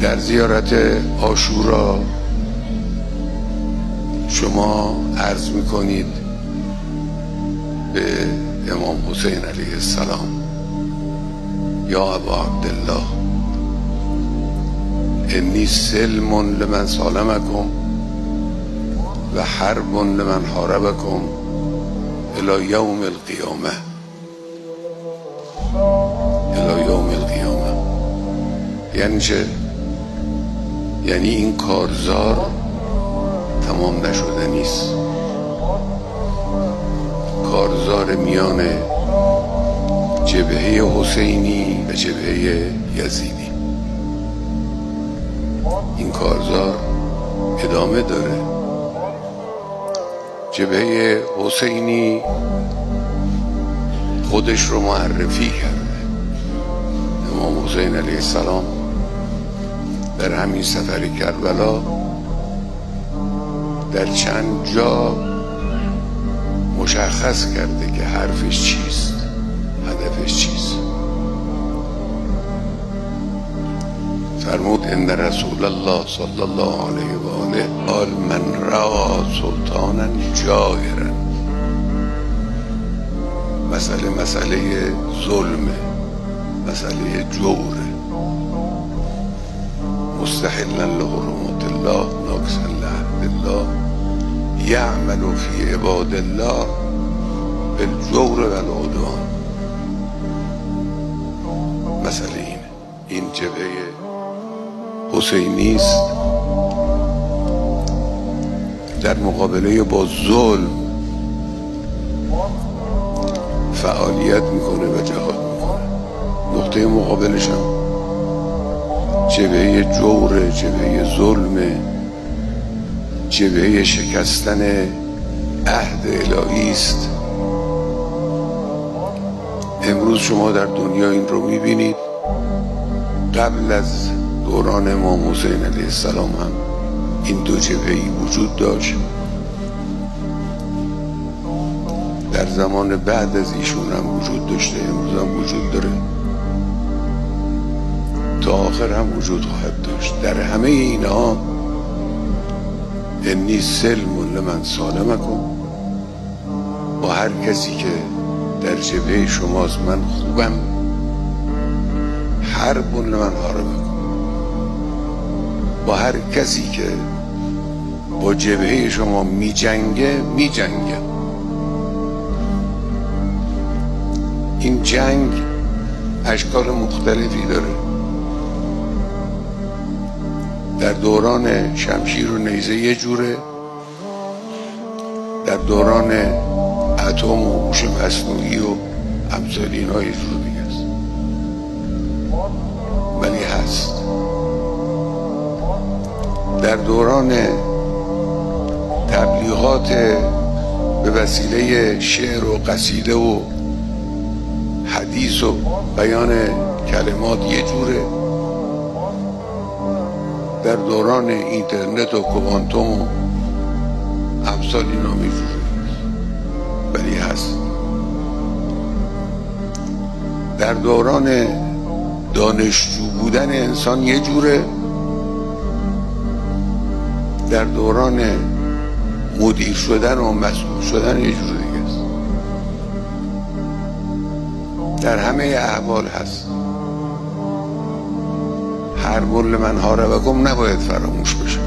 در زیارت عاشورا شما عرض میکنید به امام حسین علیه السلام: یا ابا عبدالله انی سلم لمن سالمکم و حرب لمن حاربکم الی یوم القیامه. الی یوم القیامه یعنی چه؟ یعنی این کارزار تمام نشده نیست. کارزار میان جبهه حسینی و جبهه یزیدی، این کارزار ادامه داره. جبهه حسینی خودش رو معرفی کرده. امام حسین علیه السلام در همین سفر کربلا در چند جا مشخص کرده که حرفش چیست، هدفش چیست. فرمود ان رسول الله صلی الله علیه و آله قال من رأى سلطانا جائرا. مسئله ظلمه، مسئله جوره. مستحلا لحرمات الله ناقصا لعهد الله یعمل فی عباد الله بالجور و العدوان. مسئله اینه. این جبهه حسینی است در مقابله با ظلم فعالیت میکنه و جهاد میکنه. نقطه مقابلش هم جبهه جور، جبهه ظلم، جبهه شکستن عهد الهی است. امروز شما در دنیا این رو میبینید. قبل از دوران امام حسین علیه السلام هم این دو جبهه‌ای وجود داشت. در زمان بعد از ایشون هم وجود داشته، امروز هم وجود داره، تا آخر هم وجود خواهد داشت. در همه اینها انی سلم لمن سالمکم، با هر کسی که در جبهه شماست من خوبم. حرب لمن حاربکم، با هر کسی که با جبهه شما می جنگه. این جنگ اشکال مختلفی داره. در دوران شمشیر و نیزه یه جوره، در دوران اتم و هوش مصنوعی و امثال اینها یه جور دیگه است. ولی هست در دوران تبلیغات به وسیله شعر و قصیده و حدیث و بیان کلمات یه جوره، در دوران اینترنت و کوانتوم و امثال اینا یه جوره. ولی هست در دوران دانشجو بودن انسان یه جوره، در دوران مدیر شدن و مسئول شدن یه جور دیگه است. در همه احوال هست. حرب لمن حاربکم نباید فراموش بشه.